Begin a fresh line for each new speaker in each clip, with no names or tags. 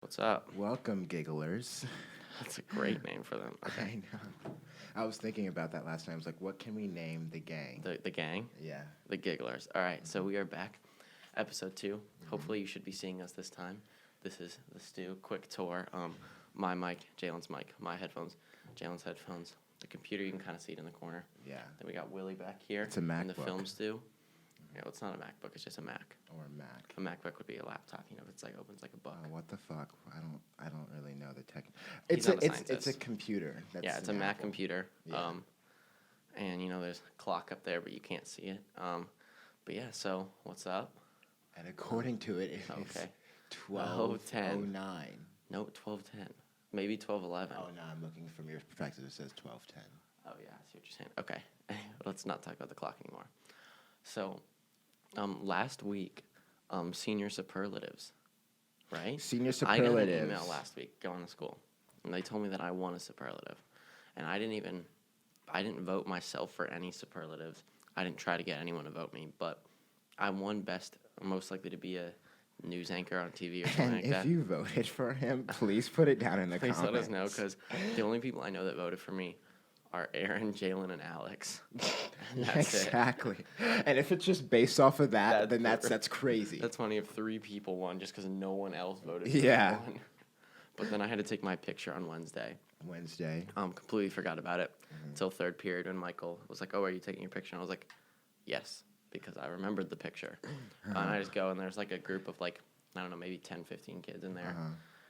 What's up?
Welcome, Gigglers.
That's a great name for them. Okay.
I know. I was thinking about that last time. I was like, what can we name the gang?
The gang?
Yeah.
The Gigglers. All right, so we are back. Episode 2. Hopefully you should be seeing us this time. This is the Stu. Quick tour. My mic, Jalen's mic, my headphones, Jalen's headphones. The computer, you can kind of see it in the corner.
Yeah.
Then we got Willie back here.
It's a
And the
MacBook.
film Stu. Yeah, well, it's not a MacBook. It's just a Mac.
Or a Mac.
A MacBook would be a laptop. You know, it's like opens like a book.
What the fuck? I don't really know the tech.
He's not a scientist.
It's a computer. That's
Yeah, it's a Mac
Apple.
computer.
Yeah.
And, you know, there's a clock up there, but you can't see it. But, yeah, so what's up?
And according to it, it is
Okay.
12:09.
No, 12:10. Maybe 12:11.
Oh no, I'm looking from your perspective. It says 12:10.
Oh, yeah, I see what you're saying. Okay. Let's not talk about the clock anymore. So, last week, senior superlatives, right?
Senior
I got an
superlatives.
email last week going to school, and they told me that I won a superlative. And I didn't vote myself for any superlatives. I didn't try to get anyone to vote me, but I won most likely to be a news anchor on TV or something
And
like
if
that.
you voted for him, please put it down in the
Please
comments.
let us know, because the only people I know that voted for me are Aaron, Jalen, and Alex. And that's it.
Exactly. And if it's just based off of that, then
That's-
that's crazy.
That's funny if 3 people won just because no one else voted for
Yeah.
me. But then I had to take my picture on Wednesday.
Wednesday.
Completely forgot about it until third period when Michael was like, "Oh, are you taking your picture?" And I was like, "Yes," because I remembered the picture. And I just go, and there's like a group of like, I don't know, maybe 10, 15 kids in there.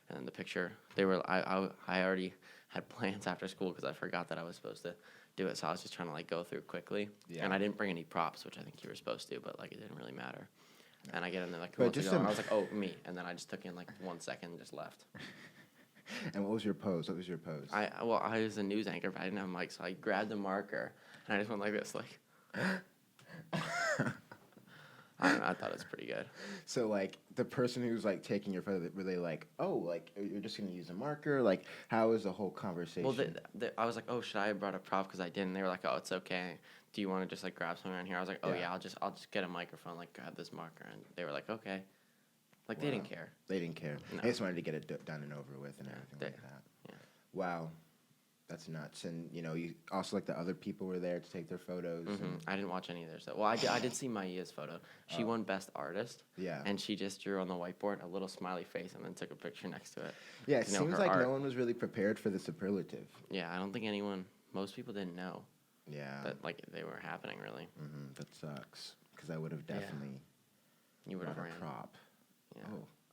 And then the picture, I already had plans after school because I forgot that I was supposed to do it. So I was just trying to like go through quickly.
Yeah.
And I didn't bring any props, which I think you were supposed to, but like it didn't really matter. And I get in there like,
But
who wants to
just
go? And I was like, oh, me. And then I just took in like 1 second and just left.
And what was your pose? What was your pose?
I was a news anchor, but I didn't have a mic, so I grabbed the marker and I just went like this, like. I don't know, I thought it was pretty good.
So, like, the person who's, like, taking your photo, were they like, oh, like, you're just going to use a marker? Like, how was the whole conversation?
Well, I was like, oh, should I have brought a prop? Because I didn't. They were like, oh, it's okay. Do you want to just, like, grab something around here? I was like, oh, yeah, I'll just get a microphone, like, grab this marker. And they were like, okay. Like, they didn't care.
They didn't care.
No.
They just wanted to get it done and over with and everything
they-
like that.
yeah.
Wow. That's nuts. And, you know, you also, like, the other people were there to take their photos. And,
I didn't watch any of their stuff. Well, I did see Maia's photo. She won Best Artist.
yeah.
And she just drew on the whiteboard a little smiley face and then took a picture next to it.
Yeah, it
You know,
seems
her
like
art.
no one was really prepared for the superlative.
Yeah, I don't think most people didn't know
Yeah.
that, like, they were happening, really.
That sucks. Because I would have definitely
You would have
brought
ran.
a prop.
Yeah.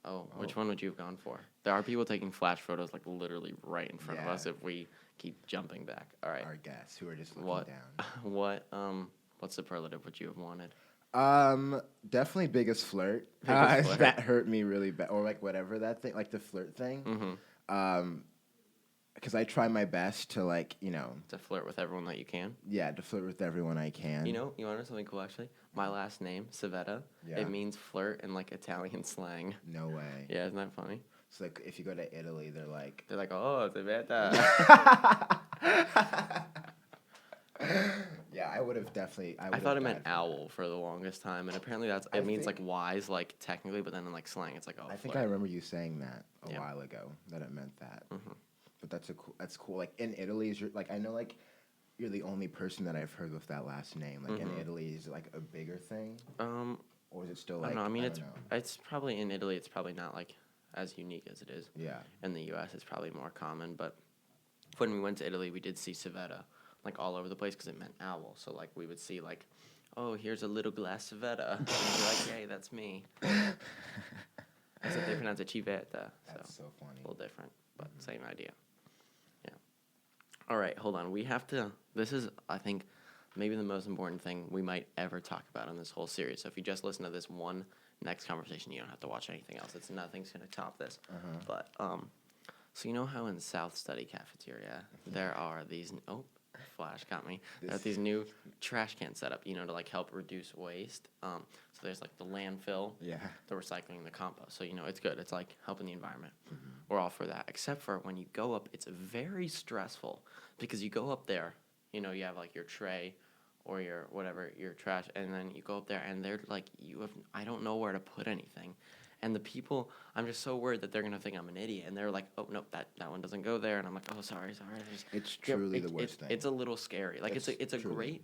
Oh.
Which one would you have gone for? There are people taking flash photos, like, literally right in front of
Yeah.
us if we keep jumping back. All right.
Our guests who are just looking
What?
down.
What superlative would you have wanted?
Definitely biggest flirt.
Biggest flirt.
That hurt me really bad, or like whatever that thing, like the flirt thing. Because I try my best to like, you know,
To flirt with everyone that you can?
to flirt with everyone I can.
You know, you want to know something cool, actually? My last name, Savetta,
Yeah.
it means flirt in, like, Italian slang.
No way.
Yeah, isn't that funny?
So like, if you go to Italy, they're like,
They're like, oh, Savetta.
yeah, I would have definitely.
I thought it meant owl for the longest time, and apparently it means like wise, like technically, but then in like slang, it's like oh.
I think
flirt.
I remember you saying that a
Yeah.
while ago that it meant that. But that's cool. Like in Italy, is like I know like you're the only person that I've heard with that last name. Like in Italy, is it like a bigger thing, or is it still
I
like?
don't know. I mean,
don't know.
it's probably in Italy. It's probably not like as unique as it is.
Yeah.
In the U.S., it's probably more common. But when we went to Italy, we did see Savetta like all over the place because it meant owl. So like we would see like, oh, here's a little glass Savetta. And we'd be like, yay, that's me. Except they pronounce it Civetta.
That's so funny.
A little different, but same idea. Yeah. All right, hold on. We have to. This is, I think, maybe the most important thing we might ever talk about in this whole series. So if you just listen to this one next conversation, you don't have to watch anything else. Nothing's gonna top this. But so you know how in South Study Cafeteria there are these. Oh, Flash got me. There are these new trash can setup, you know, to like help reduce waste. So there's like the landfill,
Yeah.
the recycling, the compost. So, you know, it's good. It's like helping the environment. We're all for that. Except for when you go up, it's very stressful because you go up there, you know, you have like your tray or your whatever, your trash, and then you go up there and they're like, I don't know where to put anything. And the people, I'm just so worried that they're gonna think I'm an idiot, and they're like, "Oh no, that one doesn't go there," and I'm like, "Oh, sorry."
It's truly the worst thing.
It's a little scary. Like it's a
truly.
great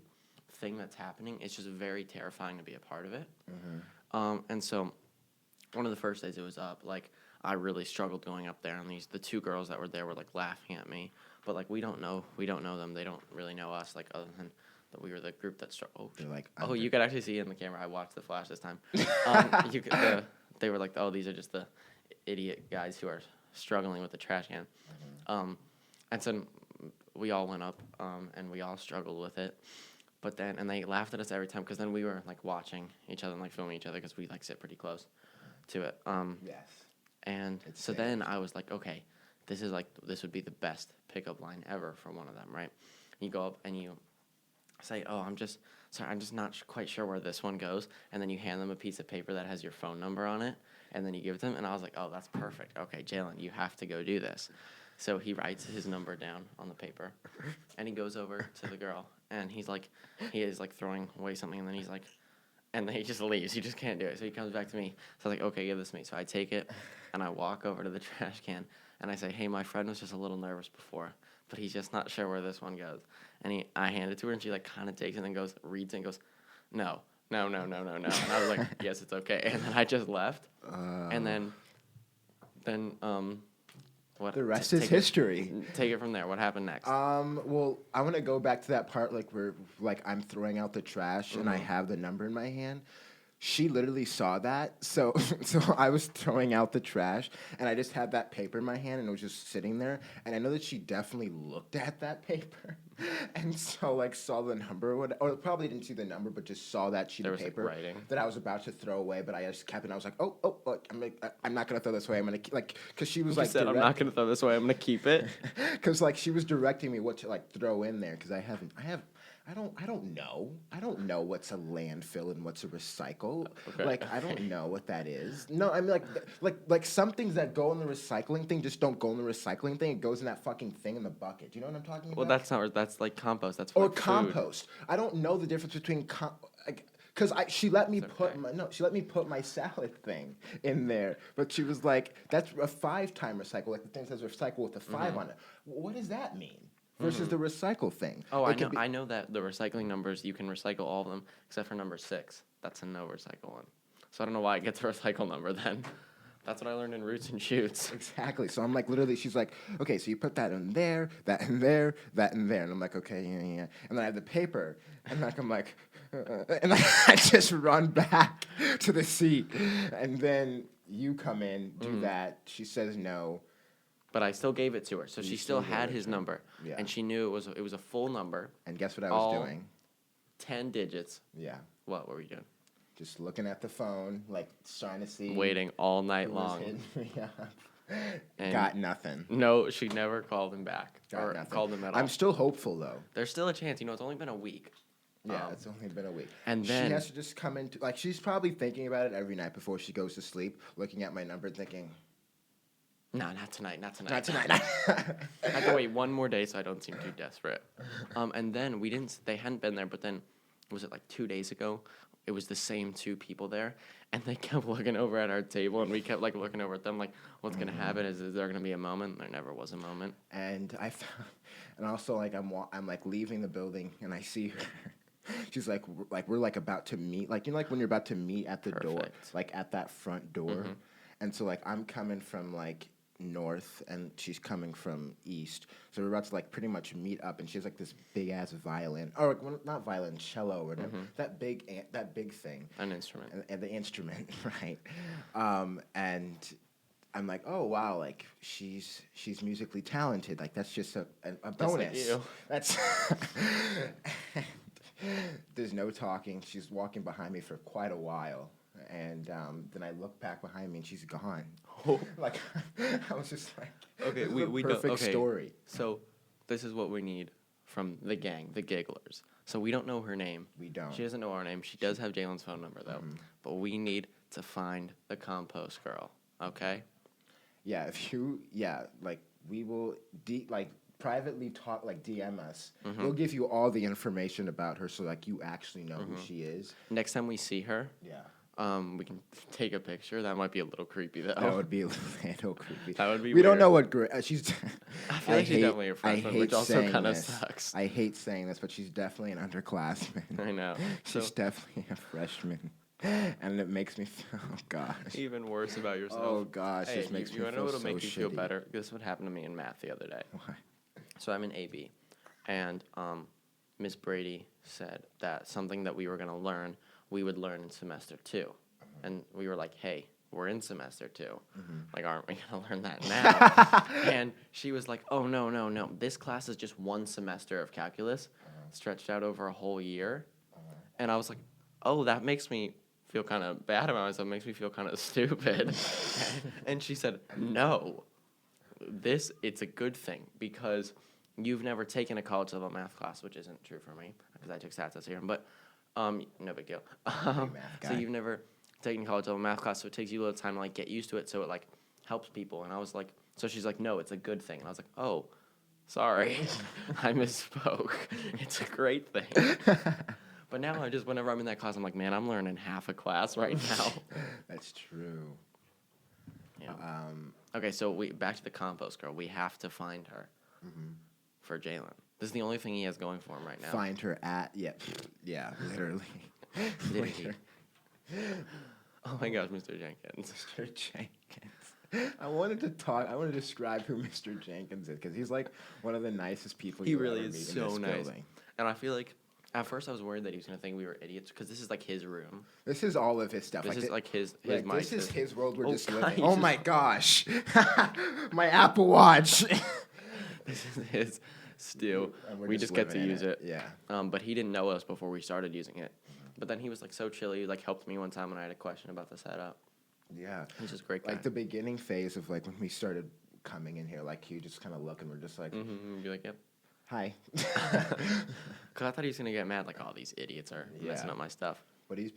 thing that's happening. It's just very terrifying to be a part of it.
Mm-hmm.
And so one of the first days it was up, like I really struggled going up there, and the two girls that were there were like laughing at me, but like we don't know them. They don't really know us, like other than that we were the group that struggled.
They're like,
oh, you could actually see it in the camera. I watched the flash this time. They were like, oh, these are just the idiot guys who are struggling with the trash can. And so we all went up, and we all struggled with it. But then, and they laughed at us every time, because then we were like watching each other and like filming each other, because we like sit pretty close to it.
Yes.
And
It's
so
safe.
then I was like, okay, this would be the best pickup line ever for one of them, right? You go up and you say, oh, I'm just not quite sure where this one goes, and then you hand them a piece of paper that has your phone number on it, and then you give it to them, and I was like, oh, that's perfect. Okay, Jalen, you have to go do this. So he writes his number down on the paper, and he goes over to the girl, and he is like throwing away something, and then he's like, and then he just leaves. He just can't do it. So he comes back to me. So I was like, okay, give this to me. So I take it, and I walk over to the trash can, and I say, hey, my friend was just a little nervous before, but he's just not sure where this one goes. And I hand it to her, and she like kind of takes it and goes, reads it and goes, no. And I was like, yes, it's okay. And then I just left. And then what?
The rest is history.
Take it from there. What happened next?
Well, I want to go back to that part, like where, like I'm throwing out the trash and I have the number in my hand. She literally saw that, so I was throwing out the trash, and I just had that paper in my hand, and it was just sitting there, and I know that she definitely looked at that paper, and so like saw the number, or probably didn't see the number, but just saw that sheet of paper that I was about to throw away, but I just kept it. And I was like, I'm not gonna throw this away. I'm gonna because she was
you said, I'm not gonna throw this away. I'm gonna keep it,
because like she was directing me what to like throw in there, because I don't know. I don't know what's a landfill and what's a recycle.
Okay.
Like I don't know what that is. No, I mean like some things that go in the recycling thing just don't go in the recycling thing. It goes in that fucking thing in the bucket. Do you know what I'm talking about?
Well, that's like compost. That's
or
like
compost. I don't know the difference between because she let me she let me put my salad thing in there, but she was like, that's a 5-time recycle. Like the thing says recycle with a 5 on it. What does that mean? Versus the recycle thing.
Oh, I know that the recycling numbers, you can recycle all of them except for number 6. That's a no recycle one. So I don't know why it gets a recycle number then. That's what I learned in Roots and Shoots.
Exactly. So I'm like, literally, she's like, okay, so you put that in there, that in there, that in there. And I'm like, okay, yeah. And then I have the paper, and like I'm like, and I just run back to the seat. And then you come in, do that. She says no.
But I still gave it to her, so she still had his number, and she knew it was a full number.
And guess what I was doing?
10 digits.
Yeah.
What were you doing?
Just looking at the phone, like trying to see.
Waiting all night long.
Got nothing.
No, she never called him back or
nothing.
called him at all.
I'm still hopeful though.
There's still a chance. It's only been a week.
Yeah, it's only been a week.
And then
she has to just come into like she's probably thinking about it every night before she goes to sleep, looking at my number, thinking.
No, not tonight.
Not tonight.
I have to wait one more day so I don't seem too desperate. And then they hadn't been there, but then, was it like 2 days ago? It was the same 2 people there, and they kept looking over at our table, and we kept like looking over at them like, what's going to happen? Is there going to be a moment? There never was a moment.
And and also like I'm like leaving the building, and I see her. She's like we're like about to meet, like like when you're about to meet at the door, like at that front door. And so like I'm coming from like north and she's coming from east, so we're about to like pretty much meet up, and she has like this big ass violin, or not violin, cello or whatever, that big thing,
an instrument,
and the instrument, right? And I'm like, oh wow, like she's musically talented, like that's just a bonus.
Like you.
That's there's no talking. She's walking behind me for quite a while. And then I look back behind me and she's gone.
Oh.
Like I was just like,
okay,
this is a perfect story.
So this is what we need from the gang, the Gigglers. So we don't know her name.
We don't.
She doesn't know our name. She does have Jalen's phone number though. But we need to find the Compost Girl. Okay.
Yeah, like we will privately talk, like DM us. We'll give you all the information about her, so like you actually know who she is.
Next time we see her, We can take a picture. That might be a little creepy though.
That would be a little creepy.
That would be
We don't
weird.
know what grade she's.
I feel like she's definitely a freshman, which also
saying
kind of
this.
sucks.
I hate saying this, but she's definitely an underclassman.
I know.
She's
So
definitely a freshman, and it makes me feel. Oh gosh.
even worse about yourself.
Oh gosh,
Hey,
this makes
you
me
wanna
feel
know
so
what'll make you feel
shitty.
better? This would happen to me in math the other day.
Why?
So I'm in AB, and Miss Brady said that something that we were gonna learn, we would learn in semester 2, and we were like, "Hey, we're in semester 2. Like, aren't we gonna learn that now?" And she was like, "Oh no, no, no! This class is just one semester of calculus, stretched out over a whole year." And I was like, "Oh, that makes me feel kind of bad about myself. Makes me feel kind of stupid." And she said, "No, it's a good thing because you've never taken a college level math class, which isn't true for me because I took stats this year, but no big deal.
math
So
guy.
you've never taken college level math class, so it takes you a little time to like get used to it, so it like helps people." And I was like, so she's like, "No, it's a good thing." And I was like, "Oh, sorry, I misspoke. It's a great thing." But now I just whenever I'm in that class, I'm like, man, I'm learning half a class right now.
That's true.
Yeah. Okay, so back to the Compost Girl. We have to find her
Mm-hmm.
for Jalen. This is the only thing he has going for him right now.
Find her at yeah, literally.
Literally. Oh my gosh, Mr. Jenkins.
Mr. Jenkins. I wanted to describe who Mr. Jenkins is because he's like one of the nicest people
He
you'll
really
ever
is
meet
so
in this
nice.
building.
And I feel like at first I was worried that he was gonna think we were idiots because this is like his room.
This is all of his stuff.
This is like his
like,
mic.
this is his world. We're
Oh,
just
God,
living.
he
Oh
just-
my gosh, my Apple Watch.
This is his stew.
And we're
We just get to
living in
use it.
Yeah.
But he didn't know us before we started using it. But then he was like so chill. He like helped me one time when I had a question about the setup.
Yeah.
He's just a great guy.
Like the beginning phase of like when we started coming in here, like he just kind of look and we're just like,
Be like, yep.
hi.
Cause I thought he was gonna get mad, like, all these idiots are messing
Yeah.
up my stuff.
But he's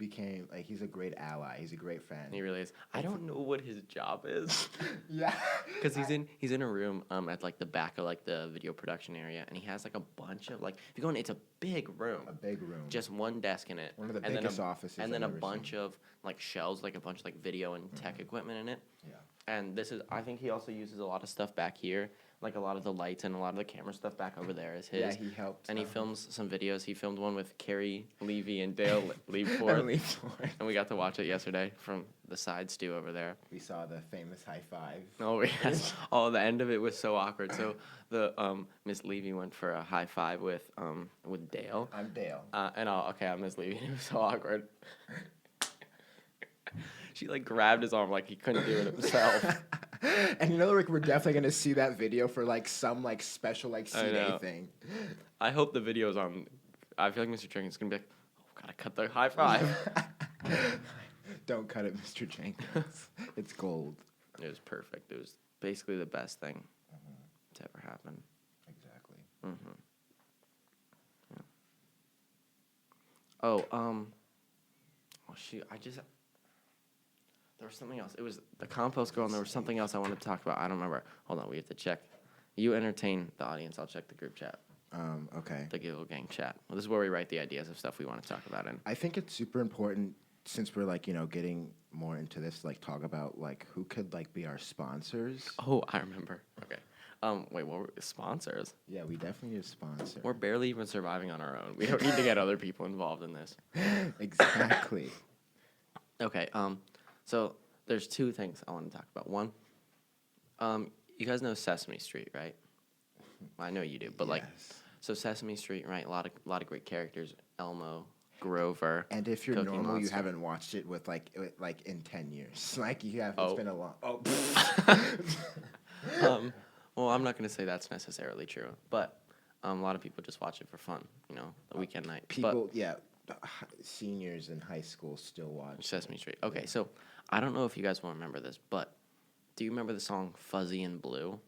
a great ally. He's a great friend.
He really is. I don't know what his job is,
Yeah.
cause he's in a room at like the back of like the video production area, and he has like a bunch of like if you go in, it's a big room,
A big room.
just one desk in it,
One of the
and then
biggest
a,
offices
and then
I've
a
ever
bunch
seen.
of like shelves, like a bunch of like video and tech equipment in it.
Yeah.
And this is, I think he also uses a lot of stuff back here, like a lot of the lights and a lot of the camera stuff back over there is his.
Yeah, he helped.
And he films some videos. He filmed one with Carrie Levy and Dale Leaveforth. And we got to watch it yesterday from the side stew over there.
We saw the famous high five.
Oh, yes. Oh, the end of it was so awkward. So the Miss Levy went for a high five with Dale.
I'm Dale.
I'm Miss Levy. It was so awkward. She like grabbed his arm like he couldn't do it himself.
And you know, like we're definitely gonna see that video for like some like special like
I know.
CA thing.
I hope the video's on. I feel like Mr. Jenkins is gonna be like, "Oh, gotta cut the high five."
Don't cut it, Mr. Jenkins. It's gold.
It was perfect. It was basically the best thing to ever happen.
Exactly.
Mm-hmm. Yeah. Oh, shoot! There was something else. It was the Compost Girl, and there was something else I wanted to talk about. I don't remember. Hold on, we have to check. You entertain the audience. I'll check the group chat,
Okay.
the Giggle Gang chat. Well, this is where we write the ideas of stuff we want to talk about in.
I think it's super important since we're like, you know, getting more into this, like talk about like who could like be our sponsors.
Oh, I remember. Okay. Wait, what were sponsors?
Yeah, we definitely need a sponsor.
We're barely even surviving on our own. We don't need to get other people involved in this.
Exactly.
Okay. So there's two things I want to talk about. One, you guys know Sesame Street, right? I know you do, but like,
Yes.
so Sesame Street, right? A lot of great characters. Elmo, Grover.
And if you're
Cookie
normal, you
Monster.
haven't watched it with like in 10 years. Like you have.
Oh.
It's been a long. Oh.
Well, I'm not going to say that's necessarily true, but a lot of people just watch it for fun, you know, the weekend night.
People, yeah, seniors in high school still watch
Sesame Street. Okay, so I don't know if you guys will remember this, but do you remember the song Fuzzy and Blue?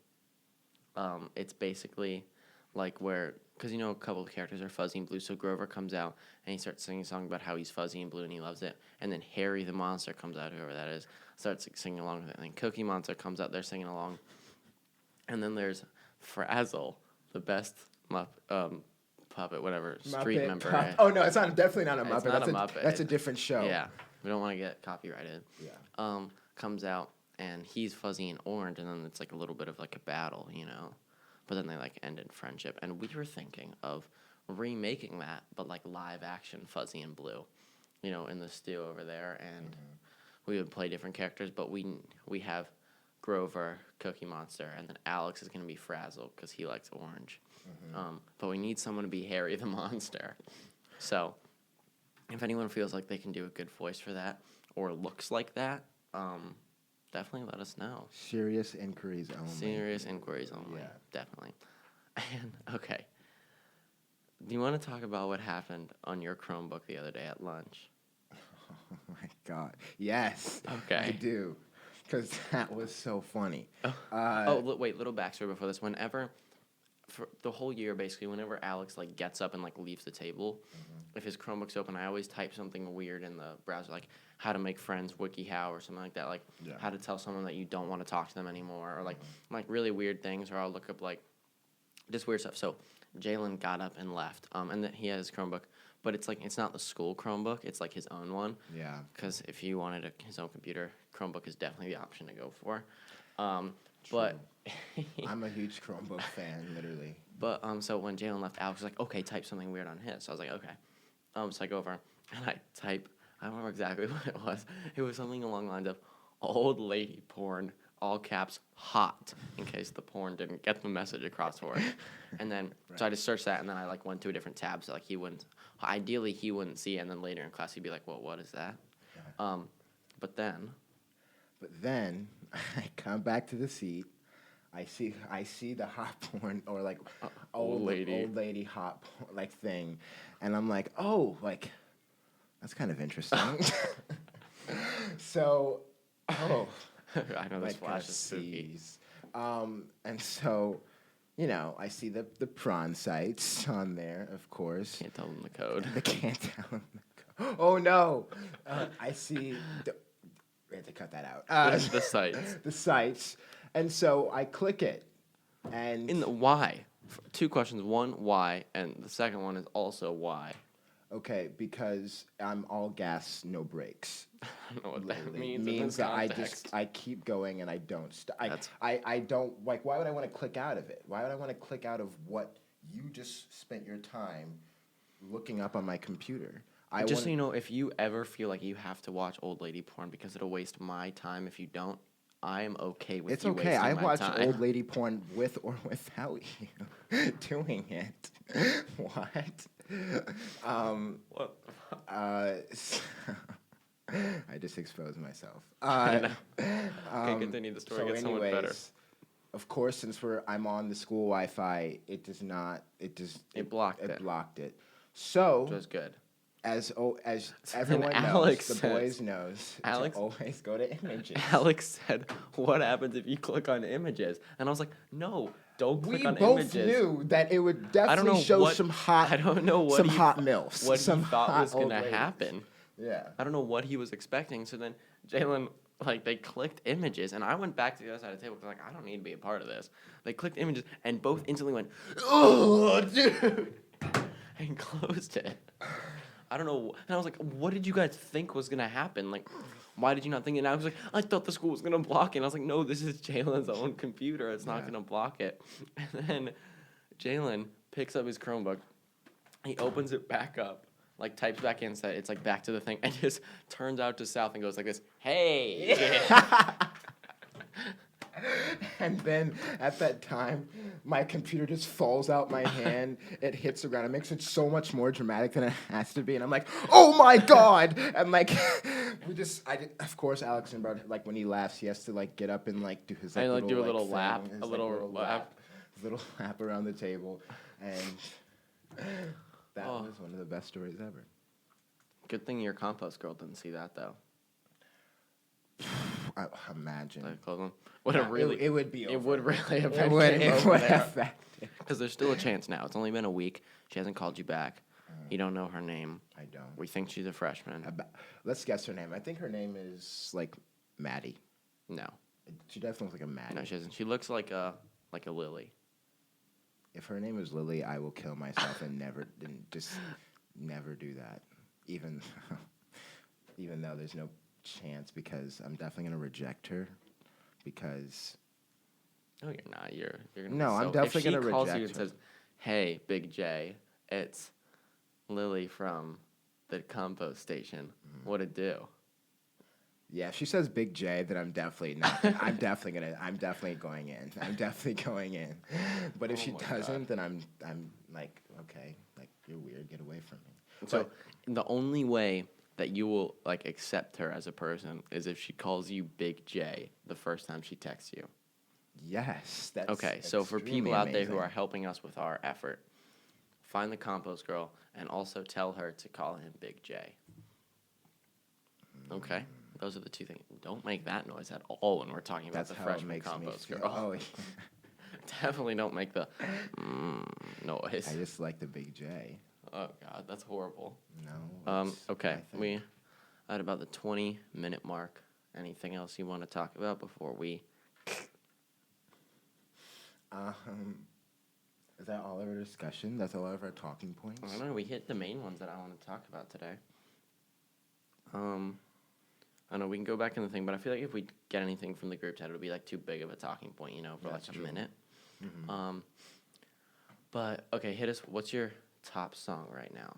It's basically like where, because you know a couple of characters are fuzzy and blue, so Grover comes out and he starts singing a song about how he's fuzzy and blue and he loves it, and then Harry the monster comes out, whoever that is, starts singing along with it, and then Cookie Monster comes out, they're singing along, and then there's Frazzle, the best puppet, whatever, street
Muppet
member.
Pup- Oh no, it's not definitely not a
It's
Muppet.
not
That's
a Muppet.
That's a different show.
Yeah, We don't want to get copyrighted.
Yeah.
Comes out and he's fuzzy and orange, and then it's like a little bit of like a battle, you know. But then they like end in friendship, and we were thinking of remaking that, but like live action Fuzzy and Blue, you know, in the stew over there, and we would play different characters, but we have Grover, Cookie Monster, and then Alex is gonna be Frazzle because he likes orange. But we need someone to be Harry the Monster. So, if anyone feels like they can do a good voice for that or looks like that, definitely let us know.
Serious inquiries only.
Serious inquiries only.
Yeah.
Definitely. And okay. Do you want to talk about what happened on your Chromebook the other day at lunch?
Oh my God. Yes.
Okay.
I do. Because that was so funny.
Wait, little backstory before this. Whenever, for the whole year, basically, whenever Alex like gets up and like leaves the table, if his Chromebook's open, I always type something weird in the browser, like how to make friends, WikiHow, or something like that, like how to tell someone that you don't want to talk to them anymore, or like really weird things, or I'll look up like just weird stuff. So Jalen got up and left, and then he had his Chromebook, but it's like it's not the school Chromebook, it's like his own one.
Yeah.
Because if you wanted his own computer, Chromebook is definitely the option to go for. But
I'm a huge Chromebook fan, literally.
But so when Jalen left, Alex was like, okay, type something weird on his. So I was like, okay. So I go over and I type, I don't remember exactly what it was. It was something along the lines of old lady porn, all caps, hot, in case the porn didn't get the message across for it. And then, so I just searched that, and then I like went to a different tab, so like ideally he wouldn't see it, and then later in class he'd be like, well, what is that? But then
I come back to the seat. I see the hot porn or like
old
lady hot porn, like thing, and I'm like, oh, like that's kind of interesting. So,
I know this
like,
flash is spooky.
And so, you know, I see the prawn sites on there, of course.
Can't tell them the code.
They can't tell them the code. Oh no! I see. We had to cut that out.
The sites.
The sites, and so I click it, and
In the why? Two questions. One, why? And the second one is also why.
okay, because I'm all gas, no brakes.
I don't know what that
Literally.
means.
Means
in
that
this context.
I keep going and I don't stop.
That's-
I don't like. Why would I want to click out of it? Why would I want to click out of what you just spent your time looking up on my computer?
Just so you know, if you ever feel like you have to watch old lady porn because it'll waste my time if you don't, I am okay with
It's
you
okay.
wasting
I
my
watch
time.
old lady porn with or without you doing it. What?
What?
I just exposed myself.
I know. Okay, continue. The story gets so much better.
Of course, since I'm on the school Wi-Fi, it blocked it. So
Which was good.
as everyone
Alex
knows, the boys knows,
Alex-
to always go to images.
Alex said, "What happens if you click on images?" And I was like, "No, don't click
We
on
both
images."
knew that it would
I don't
definitely
know
show
what,
some hot.
I don't know what
some
he
hot
thought-
milfs.
What
some
he thought
hot
was
old
gonna
ladies.
happen.
Yeah.
I don't know what he was expecting. So then Jalen, like, they clicked images, and I went back to the other side of the table because, like, I don't need to be a part of this. They clicked images, and both instantly went, "Oh, dude," and closed it. I don't know. And I was like, what did you guys think was going to happen? Like, why did you not think it? And I was like, I thought the school was going to block it. And I was like, no, this is Jalen's own computer. It's not going to block it. And then Jalen picks up his Chromebook. He opens it back up, like types back in, so it's like back to the thing, and just turns out to south and goes like this, hey.
And then at that time, my computer just falls out my hand. It hits the ground. It makes it so much more dramatic than it has to be. And I'm like, oh my God. And like, of course, Alex and Bart, like when he laughs, he has to like get up and like do his like,
do a little
thing,
lap,
his,
a little lap.
His little lap around the table. And that was one of the best stories ever.
Good thing your Compost Girl didn't see that, though.
Imagine.
Like, close them. It
would be over.
It would really affect
it would affect it.
Because there's still a chance now. It's only been a week. She hasn't called you back. You don't know her name.
I don't.
We think she's a freshman.
Let's guess her name. I think her name is like Maddie.
No.
She definitely looks like a Maddie.
No, she doesn't. She looks like a Lily.
If her name is Lily, I will kill myself and just never do that. Even even though there's no chance because I'm definitely gonna reject her because
No, you're not. You're gonna.
No,
be
I'm
so,
definitely gonna
If she calls you and
reject her.
says, "Hey, Big J, it's Lily from the compost station. What it do?"
yeah, if she says Big J, then I'm definitely not. I'm definitely going in. I'm definitely going in. But if
Oh
she
my
doesn't,
God.
then I'm like, okay, like you're weird. Get away from me.
So
But
the only way that you will like accept her as a person is if she calls you Big J the first time she texts you.
yes, that's
Okay, so for
extremely
people out there who
amazing.
are helping us with our effort, find the compost girl and also tell her to call him Big J. Okay, those are the two things. Don't make that noise at all when we're talking about
That's
the
how it
freshman
makes me
compost
feel.
girl.
Oh,
Definitely don't make the noise.
I just like the Big J.
Oh God, that's horrible.
No. It's
Okay,
my
we
thing.
at about the 20-minute mark. Anything else you want to talk about before we?
Is that all of our discussion? That's all of our talking points.
I don't know. We hit the main ones that I want to talk about today. I know we can go back in the thing, but I feel like if we get anything from the group chat, it'll be like too big of a talking point, for
That's
like a
true.
minute. But okay, hit us. What's your top song right now?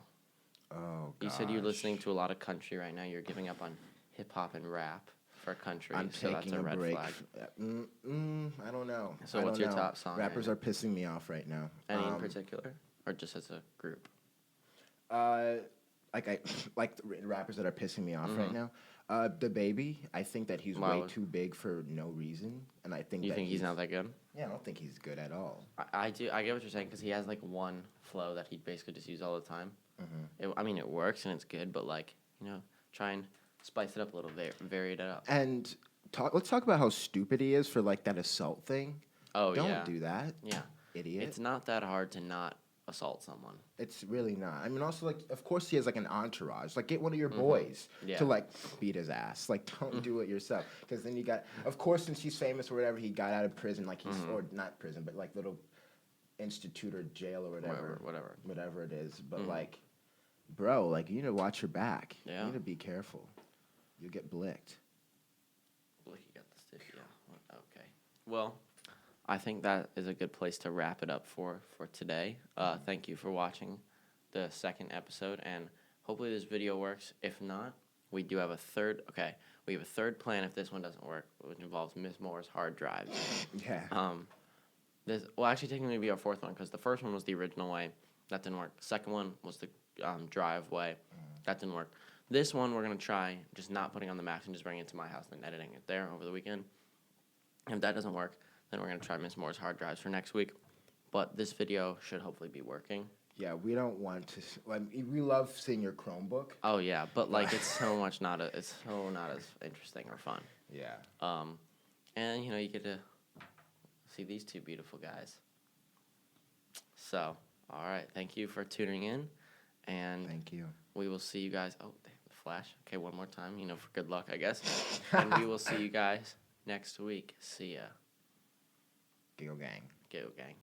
Oh,
You said you're
gosh.
listening to a lot of country right now. You're giving up on hip hop and rap for country,
I'm
so that's
taking
a
a
red
break.
flag.
I don't know.
So
I
what's
don't
your
know.
top song right
Rappers
now?
are pissing me off right now.
Any in particular, or just as a group?
Like I like the rappers that are pissing me off right now. The baby, I think that he's
Why
way
would-
too big for no reason, and I think
You
that
think he's not that good?
Yeah, I don't think he's good at all.
I do. I get what you're saying because he has like one flow that he basically just uses all the time. I mean, it works and it's good, but like try and spice it up a little, vary it up.
And let's talk about how stupid he is for like that assault thing.
Oh
Don't
yeah,
do that,
yeah.
idiot.
It's not that hard to not assault someone.
It's really not. I mean, also, like, of course he has, like, an entourage. Like, get one of your boys
Yeah.
to, like, beat his ass. Like, don't do it yourself. Because then you got, of course, since he's famous or whatever, he got out of prison, like, he's, or not prison, but, like, little institute or jail or whatever.
Whatever.
Whatever it is. But, like, bro, like, you need to watch your back.
Yeah.
You need to be careful. You'll get blicked.
Look, you got the stick. Yeah. Okay. Well, I think that is a good place to wrap it up for today. Thank you for watching the second episode, and hopefully this video works. If not, we do have a third. Okay, we have a third plan if this one doesn't work, which involves Miss Moore's hard drives.
Yeah.
This will actually technically be our fourth one because the first one was the original way. That didn't work. The second one was the drive way. That didn't work. This one we're gonna try just not putting on the Macs and just bringing it to my house and editing it there over the weekend. If that doesn't work, then we're going to try Miss Moore's hard drives for next week. But this video should hopefully be working.
Yeah, we don't want to. Like, we love seeing your Chromebook.
Oh, yeah. But, like, it's so not as interesting or fun.
Yeah.
And, you get to see these two beautiful guys. So, all right. Thank you for tuning in. And
Thank you.
we will see you guys. Oh, the flash. Okay, one more time, for good luck, I guess. And we will see you guys next week. See ya.
Giggle gang.
Giggle gang.